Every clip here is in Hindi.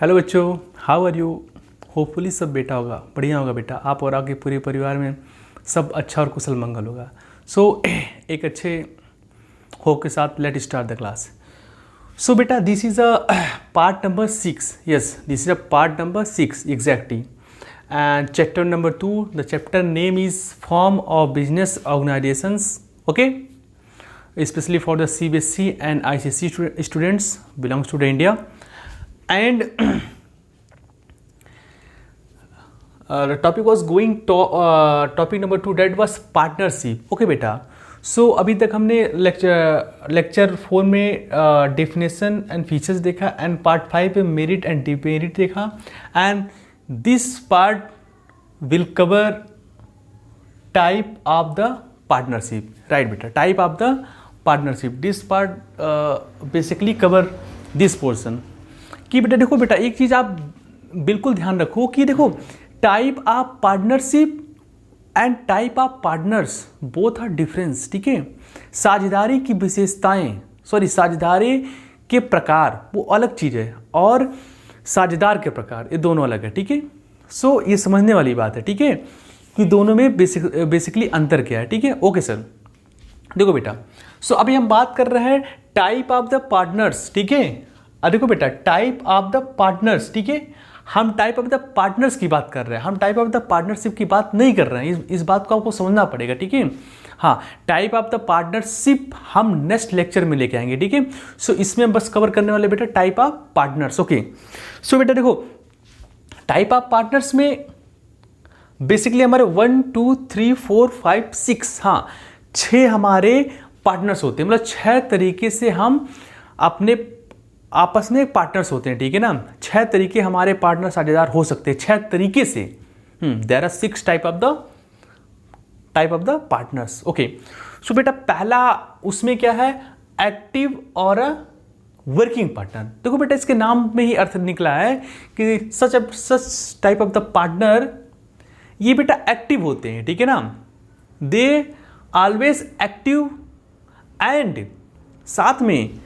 हेलो बच्चों, हाउ आर यू। होपफुली सब बेटा होगा, बढ़िया होगा बेटा। आप और आपके पूरे परिवार में सब अच्छा और कुशल मंगल होगा। सो एक अच्छे होप के साथ लेट स्टार्ट द क्लास। सो बेटा, this is a part number 6। Yes, this is a part number 6 exactly. And chapter number 2, the chapter name is form of business organisations. Okay, especially for the CBSE and ICSE students belongs to the India. And the topic was going to topic number 2, that was partnership. Okay बेटा, सो अभी तक हमने लेक्चर 4 में डेफिनेशन एंड फीचर्स देखा, एंड पार्ट 5 में मेरिट एंड डिमेरिट देखा, and this part will cover type of the partnership. Right बेटा, type of the partnership. This part basically cover this portion. कि बेटा देखो बेटा, एक चीज़ आप बिल्कुल ध्यान रखो कि देखो, type of partnership and type of partners both are difference. ठीक है, साझेदारी की विशेषताएं, साझेदारी के प्रकार वो अलग चीज़ है, और साझेदार के प्रकार ये दोनों अलग है। ठीक है, सो ये समझने वाली बात है। ठीक है, कि दोनों में बेसिकली अंतर क्या है। ठीक है, ओके सर। देखो बेटा, सो अभी हम बात कर रहे हैं टाइप ऑफ द पार्टनर्स। ठीक है, देखो बेटा, टाइप ऑफ द पार्टनर्स। ठीक है, हम टाइप ऑफ द पार्टनर्स की बात कर रहे हैं, हम टाइप ऑफ द पार्टनरशिप की बात नहीं कर रहे हैं। इस बात को आपको समझना पड़ेगा। ठीक है, हाँ, टाइप ऑफ द पार्टनरशिप हम नेक्स्ट लेक्चर में लेके आएंगे। ठीक है, सो इसमें हम बस कवर करने वाले बेटा type of partners. Okay, so बेटा देखो, टाइप ऑफ पार्टनर्स में बेसिकली हमारे 1 2 3 4 5 6, हाँ, 6 हमारे पार्टनर्स होते हैं। मतलब 6 तरीके से हम अपने आपस में पार्टनर्स होते हैं। ठीक है ना, 6 तरीके हमारे पार्टनर साझेदार हो सकते हैं, 6 तरीके से। There are 6 type of the partners. Okay, so बेटा पहला उसमें क्या है, एक्टिव और वर्किंग पार्टनर। देखो बेटा, इसके नाम में ही अर्थ निकला है कि such type of the partner, ये बेटा एक्टिव होते हैं। ठीक है ना, दे ऑलवेज एक्टिव, एंड साथ में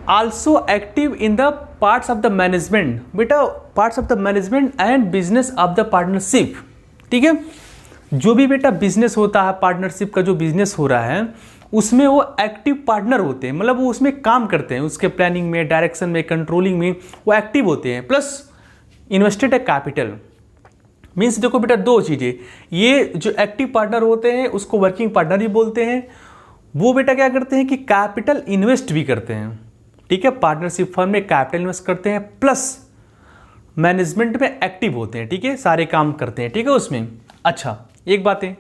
also active in the parts of the management. बेटा parts of the management and business of the partnership. ठीक है, जो भी बेटा बिजनेस होता है, पार्टनरशिप का जो बिजनेस हो रहा है, उसमें वो एक्टिव पार्टनर होते हैं। मतलब वो उसमें काम करते हैं, उसके प्लानिंग में, डायरेक्शन में, कंट्रोलिंग में वो एक्टिव होते हैं। प्लस इन्वेस्टेड है कैपिटल। मीन्स देखो बेटा, दो चीज़ें, ये जो एक्टिव पार्टनर होते हैं उसको वर्किंग पार्टनर भी बोलते हैं। वो बेटा क्या करते हैं कि कैपिटल इन्वेस्ट भी करते हैं। ठीक है, पार्टनरशिप फर्म में कैपिटल इन्वेस्ट करते हैं, प्लस मैनेजमेंट में एक्टिव होते हैं। ठीक है, सारे काम करते हैं। ठीक है, उसमें अच्छा एक बात है।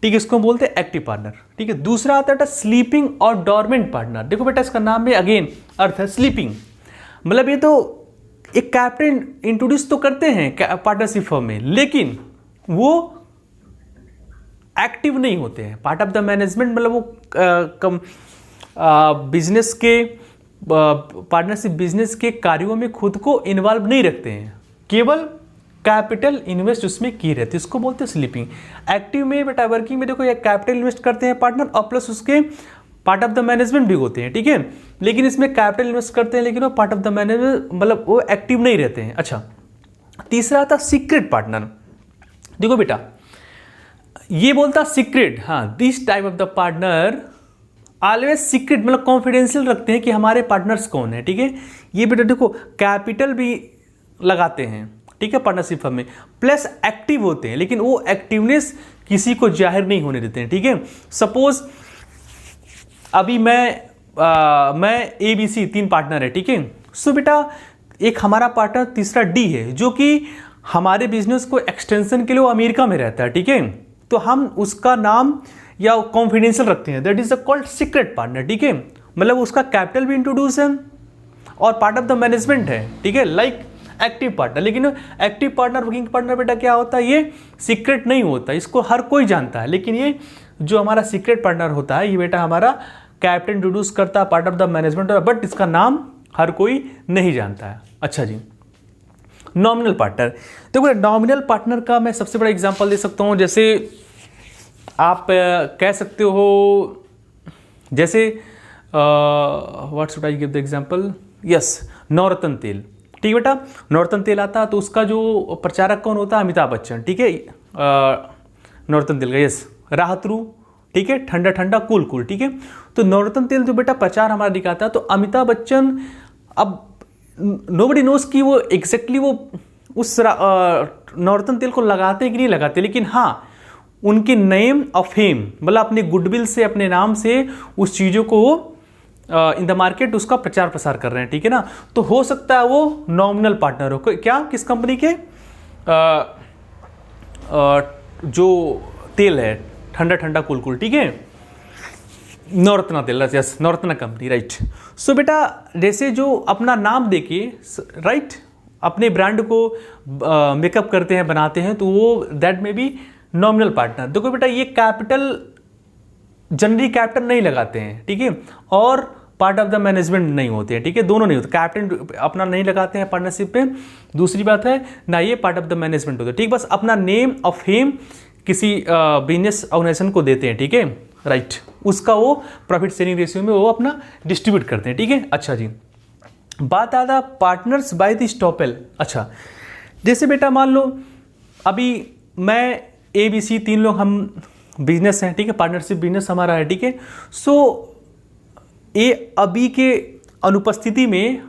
ठीक है, इसको बोलते हैं एक्टिव पार्टनर। ठीक है, दूसरा आता है बेटा स्लीपिंग और डॉर्मेंट पार्टनर। देखो बेटा, इसका नाम में अगेन अर्थ है स्लीपिंग। मतलब ये तो एक कैपिटल इंट्रोड्यूस तो करते हैं पार्टनरशिप फर्म में, लेकिन वो एक्टिव नहीं होते हैं। पार्ट ऑफ द मैनेजमेंट, मतलब वो बिजनेस के पार्टनरशिप बिजनेस के कार्यों में खुद को इन्वॉल्व नहीं रखते हैं, केवल कैपिटल इन्वेस्ट उसमें किए रहते हैं। इसको बोलते हैं स्लीपिंग। एक्टिव में बेटा, वर्किंग में देखो, ये कैपिटल इन्वेस्ट करते हैं पार्टनर, और प्लस उसके पार्ट ऑफ द मैनेजमेंट भी होते हैं। ठीक है, लेकिन इसमें कैपिटल इन्वेस्ट करते हैं, लेकिन वो पार्ट ऑफ द मैनेजमेंट, मतलब वो एक्टिव नहीं रहते हैं। अच्छा, तीसरा था सीक्रेट पार्टनर। देखो बेटा, ये बोलता सीक्रेट, हाँ, this type of the partner always secret, मतलब कॉन्फिडेंशियल रखते हैं कि हमारे पार्टनर्स कौन है। ठीक है, ये बेटा देखो कैपिटल भी लगाते हैं। ठीक है, पार्टनरशिप फर्म में, प्लस एक्टिव होते हैं, लेकिन वो एक्टिवनेस किसी को जाहिर नहीं होने देते हैं। ठीक है, सपोज अभी मैं ABC 3 पार्टनर है। ठीक है, सो बेटा एक हमारा पार्टनर तीसरा D है, जो कि हमारे बिजनेस को एक्सटेंशन के लिए वो अमेरिका में रहता है। ठीक है, तो हम उसका नाम या कॉन्फिडेंशियल रखते हैं, that is called secret partner. ठीक है, मतलब उसका कैपिटल भी इंट्रोड्यूस है और पार्ट ऑफ द मैनेजमेंट है। ठीक है, लाइक एक्टिव पार्टनर। लेकिन एक्टिव पार्टनर, वर्किंग पार्टनर बेटा क्या होता है, ये सीक्रेट नहीं होता, इसको हर कोई जानता है। लेकिन ये जो हमारा सीक्रेट पार्टनर होता है, ये बेटा हमारा कैपिटल इंट्रोड्यूस करता है, part of the management, but इसका नाम हर कोई नहीं जानता है। अच्छा जी, नॉमिनल पार्टनर। देखो नॉमिनल पार्टनर का मैं सबसे बड़ा एग्जांपल दे सकता हूँ। जैसे आप कह सकते हो, जैसे what should I give the example, yes Navratna तेल, ठीक है बेटा, नवरत्न तेल आता है तो उसका जो प्रचारक कौन होता है, अमिताभ बच्चन, ठीक है, नवरत्न तेल का, यस राहत रू, ठीक है, ठंडा ठंडा कूल कूल, ठीक है। तो नवरत्न तेल जो बेटा प्रचार हमारा दिखाता है, तो अमिताभ बच्चन, अब नोबडी नोस कि वो एग्जैक्टली वो उस नवरत्न तेल को लगाते कि नहीं लगाते, लेकिन हाँ उनके नेम ऑफ फेम, मतलब अपने गुडविल से, अपने नाम से उस चीज़ों को इन द मार्केट उसका प्रचार प्रसार कर रहे हैं, ठीक है ना। तो हो सकता है वो नॉमिनल पार्टनर हो, क्या, किस कंपनी के, जो तेल है ठंडा ठंडा कूल कूल, ठीक है, नवरत्न तेल, यस नवरत्न कंपनी, राइट। सो बेटा जैसे जो अपना नाम देके, राइट, अपने ब्रांड को मेकअप करते हैं, बनाते हैं, तो वो दैट में भी नॉमिनल पार्टनर। देखो बेटा ये कैपिटल, जनरली कैपिटल नहीं लगाते हैं, ठीक है, और पार्ट ऑफ द मैनेजमेंट नहीं होते हैं, ठीक है, दोनों नहीं होते, कैपिटल अपना नहीं लगाते हैं पार्टनरशिप पे, दूसरी बात है ना ये पार्ट ऑफ द मैनेजमेंट होते हैं, ठीक, बस अपना नेम ऑफ फेम किसी बिजनेस ऑर्गेनाइजेशन को देते हैं, ठीक है, राइट, उसका वो प्रॉफिट शेयरिंग रेशियो में वो अपना डिस्ट्रीब्यूट करते हैं, ठीक है। अच्छा जी, बात आता पार्टनर्स बाय द स्टॉपेल। अच्छा जैसे बेटा मान लो अभी मैं ABC तीन लोग हम बिजनेस हैं, ठीक है, पार्टनरशिप बिजनेस हमारा है, ठीक है। सो ए अभी के अनुपस्थिति में,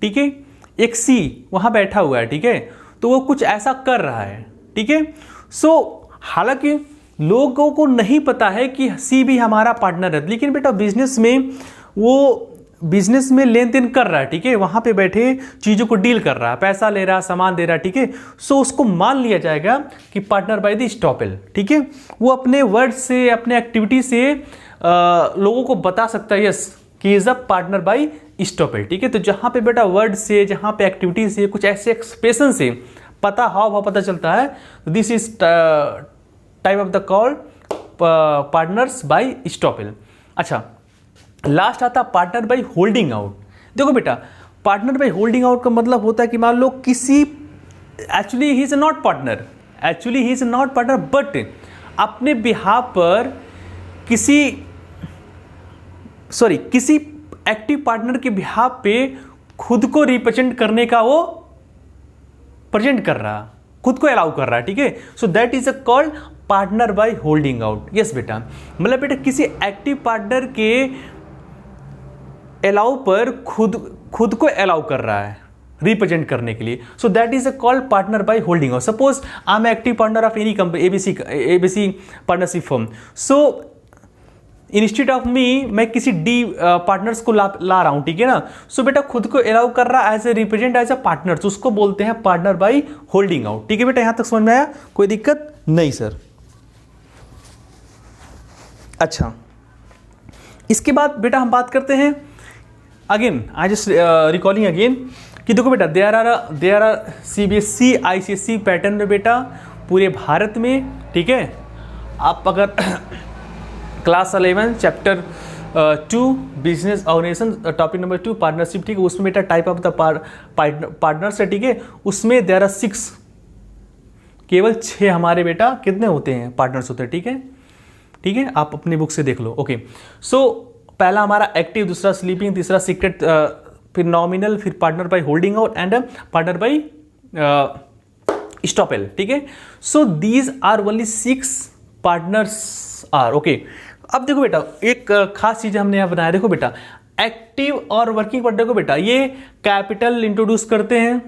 ठीक है, एक C वहाँ बैठा हुआ है, ठीक है, तो वो कुछ ऐसा कर रहा है, ठीक है। सो हालांकि लोगों को नहीं पता है कि C भी हमारा पार्टनर है, लेकिन बेटा बिजनेस में वो बिजनेस में लेन देन कर रहा है, ठीक है, वहां पे बैठे चीजों को डील कर रहा है, पैसा ले रहा है, सामान दे रहा है, ठीक है। सो उसको मान लिया जाएगा कि पार्टनर बाय द स्टॉपेल, ठीक है। वो अपने वर्ड से, अपने एक्टिविटी से लोगों को बता सकता है, यस, कि is a partner by estoppel, ठीक है। तो जहां पे बेटा वर्ड से, जहां पे एक्टिविटी से, कुछ ऐसे एक्सप्रेशन से पता, हाव भाव पता चलता है, this is type of the call partners bye estoppel. अच्छा लास्ट आता पार्टनर बाय होल्डिंग आउट। देखो बेटा पार्टनर बाय होल्डिंग आउट का मतलब होता है कि मान लो किसी, actually he is not partner, actually he is not partner, but अपने बिहाफ पर किसी एक्टिव पार्टनर के बिहाफ पे खुद को रिप्रेजेंट करने का वो प्रेजेंट कर रहा, खुद को अलाउ कर रहा है, ठीक है। So that is a called partner by holding out. Yes बेटा, मतलब बेटा किसी एक्टिव पार्टनर के अलाउ पर खुद को अलाउ कर रहा है रिप्रेजेंट करने के लिए, so that is a called partner by holding out. Suppose I am active partner of any company, ABC partnership firm, so instead of me मैं किसी D पार्टनर्स को ला रहा हूं, ठीक है ना। सो बेटा खुद को अलाउ कर रहा है as a represent as a partner, तो उसको बोलते हैं पार्टनर बाय होल्डिंग आउट, ठीक है बेटा। यहां तक समझ में आया, कोई दिक्कत नहीं सर। अच्छा इसके बाद बेटा हम बात करते हैं again, I just recalling again कि देखो बेटा there are CBSE ICSE pattern में बेटा पूरे भारत में, ठीक है। आप अगर class 11 chapter 2 business organization topic number 2 partnership, ठीक है, उसमें बेटा टाइप ऑफ द पार्टनर्स है, ठीक है, उसमें देयर आर 6, केवल 6 हमारे बेटा कितने होते हैं, पार्टनर्स होते हैं, ठीक है, ठीक है, आप अपनी बुक से देख लो। ओके सो पहला हमारा एक्टिव, दूसरा स्लीपिंग, तीसरा सीक्रेट, फिर नॉमिनल, फिर partner by holding out and partner by estoppel, ठीक है। So these are only 6 partners are okay. अब देखो बेटा एक खास चीज हमने यहां बनाया, देखो बेटा एक्टिव और वर्किंग पार्टनर को बेटा ये कैपिटल इंट्रोड्यूस करते हैं,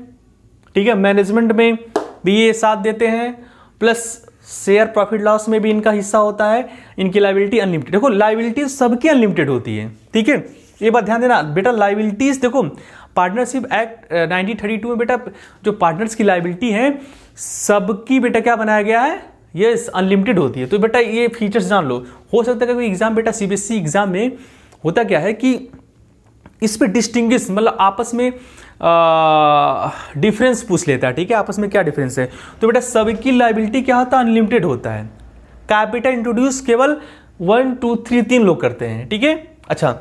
ठीक है, मैनेजमेंट में भी ये साथ देते हैं, प्लस शेयर प्रॉफिट लॉस में भी इनका हिस्सा होता है, इनकी लायबिलिटी अनलिमिटेड। देखो लायबिलिटी सबकी अनलिमिटेड होती है, ठीक है, ये बात ध्यान देना बेटा। लायबिलिटीज देखो पार्टनरशिप एक्ट 1932 में बेटा जो पार्टनर्स की लायबिलिटी है सबकी बेटा क्या बनाया गया है, ये अनलिमिटेड होती है। तो बेटा ये फीचर्स जान लो। हो सकता है कोई एग्जाम बेटा CBSE एग्जाम में होता क्या है कि इस पे डिस्टिंग्विश मतलब आपस में डिफरेंस पूछ लेता है, ठीक है, आपस में क्या डिफरेंस है। तो बेटा सबकी लायबिलिटी क्या होता है, अनलिमिटेड होता है। कैपिटल इंट्रोड्यूस केवल 1 2 3 3 लोग करते हैं, ठीक है। अच्छा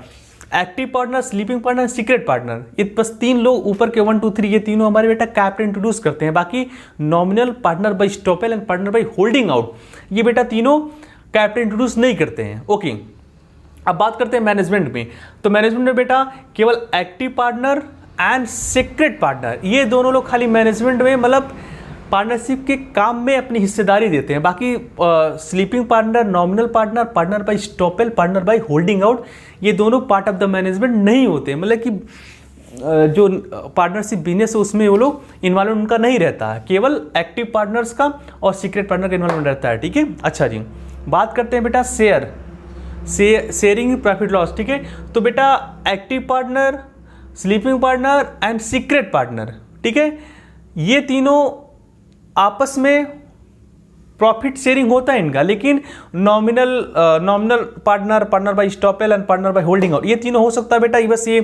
active partner, sleeping partner, secret partner, ये बस 3 लोग ऊपर के 1 2 3 ये तीनों हमारे बेटा कैपिटल इंट्रोड्यूस करते हैं। बाकी nominal, partner by estoppel and partner by holding out ये बेटा तीनों कैपिटल इंट्रोड्यूस नहीं करते हैं। ओके अब बात करते हैं मैनेजमेंट में। तो मैनेजमेंट में बेटा केवल active partner and secret partner, ये दोनों लोग खाली मैनेजमेंट में मतलब पार्टनरशिप के काम में अपनी हिस्सेदारी देते हैं। बाकी sleeping partner, nominal partner, partner by estoppel, partner by holding out, ये दोनों पार्ट ऑफ द मैनेजमेंट नहीं होते। मतलब कि जो पार्टनरशिप बिजनेस है उसमें वो लोग इन्वॉल्वमेंट उनका नहीं रहता है, केवल एक्टिव पार्टनर्स का और सीक्रेट पार्टनर का इन्वॉल्वमेंट रहता है। ठीक है, अच्छा जी, बात करते हैं बेटा शेयरिंग प्रॉफिट लॉस। ठीक है, तो बेटा active partner, sleeping partner and secret partner, ठीक है, ये तीनों आपस में प्रॉफिट शेयरिंग होता है इनका, लेकिन nominal partner, partner by estoppel and partner by holding out, ये तीनों हो सकता है बेटा ये बस ये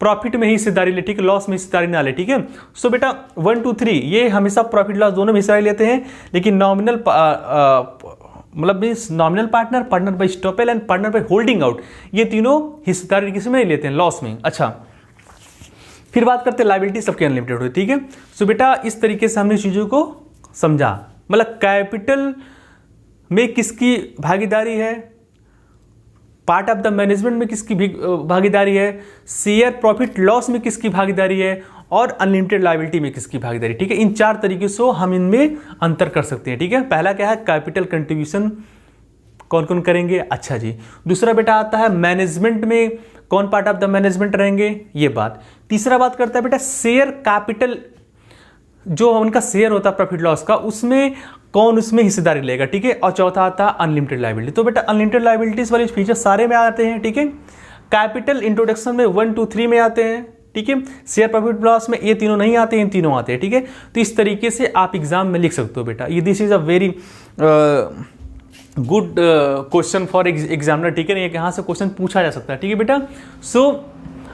प्रॉफिट में ही हिस्सेदारी ले, ठीक है, लॉस में हिस्सेदारी ना ले। ठीक है, सो बेटा 1 2 3 ये हमेशा प्रॉफिट लॉस दोनों में हिस्सेदारी लेते हैं, लेकिन नॉमिनल मतलब means nominal partner, partner by estoppel and partner by holding out, ये तीनों हिस्सेदारी किसी में नहीं लेते हैं, लॉस में। अच्छा, फिर बात करते हैं लायबिलिटी सबके अनलिमिटेड हुई। ठीक है, सो बेटा इस तरीके से हमने चीज़ों को समझा, मतलब कैपिटल में किसकी भागीदारी है, पार्ट ऑफ द मैनेजमेंट में किसकी भागीदारी है, शेयर प्रॉफिट लॉस में किसकी भागीदारी है, और अनलिमिटेड लायबिलिटी में किसकी भागीदारी। ठीक है, इन 4 तरीके से हम इनमें अंतर कर सकते हैं। ठीक है, पहला क्या है, कैपिटल कंट्रीब्यूशन कौन कौन करेंगे। अच्छा जी, दूसरा बेटा आता है मैनेजमेंट में कौन पार्ट ऑफ द मैनेजमेंट रहेंगे, ये बात। तीसरा बात करता है बेटा शेयर कैपिटल, जो उनका शेयर होता है प्रॉफिट लॉस का, उसमें कौन उसमें हिस्सेदारी लेगा। ठीक है, और चौथा आता है अनलिमिटेड लायबिलिटी। तो बेटा अनलिमिटेड लायबिलिटीज वाले फीचर सारे में आते हैं। ठीक है, कैपिटल इंट्रोडक्शन में 1 2 3 में आते हैं। ठीक है, शेयर प्रॉफिट लॉस में ये तीनों नहीं आते हैं, इन तीनों आते हैं। ठीक है, तो इस तरीके से आप एग्जाम में लिख सकते हो बेटा, ये this is a very good question for examiner. ठीक है, नहीं यहाँ से क्वेश्चन पूछा जा सकता है। ठीक है बेटा, सो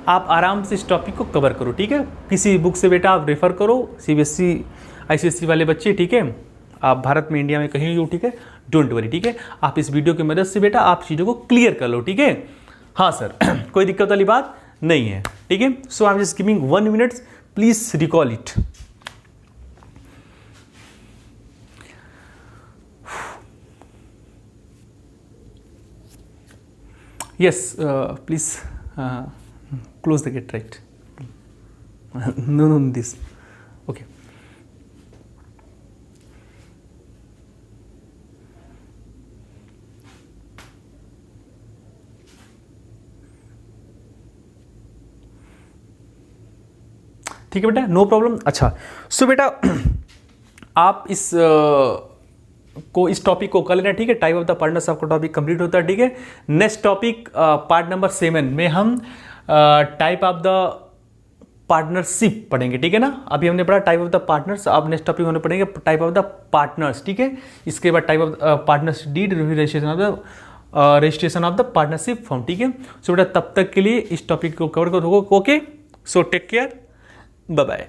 आप आराम से इस टॉपिक को कवर करो। ठीक है, किसी बुक से बेटा आप रेफर करो, CBSE ICSE वाले बच्चे। ठीक है, आप भारत में, इंडिया में कहीं भी हो, ठीक है, डोंट वरी। ठीक है, आप इस वीडियो की मदद से बेटा आप चीज़ों को क्लियर कर लो। ठीक है, हाँ सर कोई दिक्कत वाली बात नहीं है। ठीक है, so I am just giving 1 minute, please recall it. Yes, please close the gate, right? No, this. Okay. ठीक है बेटा, नो प्रॉब्लम। अच्छा, सो बेटा आप इस टॉपिक को कर लेना। ठीक है, टाइप ऑफ द पार्टनर्स आपका टॉपिक कंप्लीट होता है। ठीक है, नेक्स्ट टॉपिक पार्ट नंबर 7 में हम टाइप ऑफ द पार्टनरशिप पढ़ेंगे। ठीक है ना, अभी हमने पढ़ा टाइप ऑफ द पार्टनर्स, अब नेक्स्ट टॉपिक हमने पढ़ेंगे टाइप ऑफ द पार्टनर्स। ठीक है, इसके बाद type of partners deed, registration of the partnership form. ठीक है, सो बेटा तब तक के लिए इस टॉपिक को कवर करो। Okay, so take care, bye bye.